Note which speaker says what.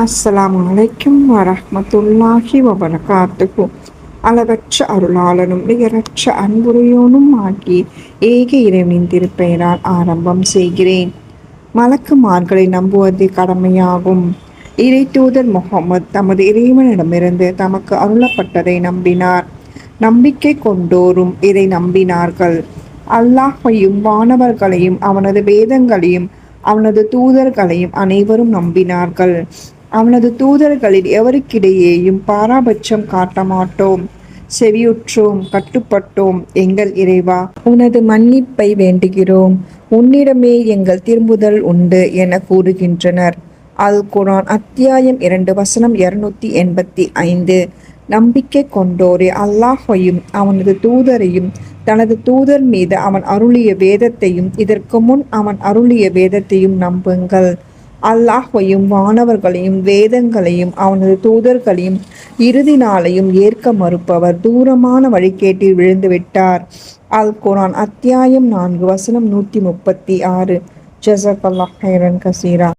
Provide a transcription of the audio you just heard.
Speaker 1: அஸ்ஸலாமு அலைக்கும் வரஹ்மத்துல்லாஹி வபரகாத்துஹு. அளவற்ற அருளாளனும் நிகரற்ற அன்புடையோனும் ஆகி ஏக இறைவனின் திருப்பெயரால் ஆரம்பம் செய்கிறேன். மலக்குமார்களை நம்புவது கடமையாகும். இறை தூதர் முகமது தமது இறைவனிடமிருந்து தமக்கு அருளப்பட்டதை நம்பினார். நம்பிக்கை கொண்டோரும் இதை நம்பினார்கள். அல்லாஹையும் வானவர்களையும் அவனது வேதங்களையும் அவனது தூதர்களையும் அனைவரும் நம்பினார்கள். அவனது தூதர்களில் எவருக்கிடையேயும் பாராபட்சம் காட்ட மாட்டோம். செவியுற்றோம், கட்டுப்பட்டோம். எங்கள் இறைவா, உனது மன்னிப்பை வேண்டுகிறோம். உன்னிடமே எங்கள் திரும்புதல் உண்டு என கூறுகின்றனர். அல் குர்ஆன் அத்தியாயம் 2 வசனம் 285. நம்பிக்கை கொண்டோரே, அல்லாஹையும் அவனது தூதரையும் தனது தூதர் மீது அவன் அருளிய வேதத்தையும் இதற்கு முன் அவன் அருளிய வேதத்தையும் நம்புங்கள். அல்லாஹையும் வானவர்களையும் வேதங்களையும் அவனது தூதர்களையும் இறுதி நாளையும் ஏற்க மறுப்பவர் தூரமான வழிகேட்டில் விழுந்துவிட்டார். அல் குர்ஆன் அத்தியாயம் 4 வசனம் 136. ஜஸாக்கல்லாஹ் ஹைரன் கசீரா.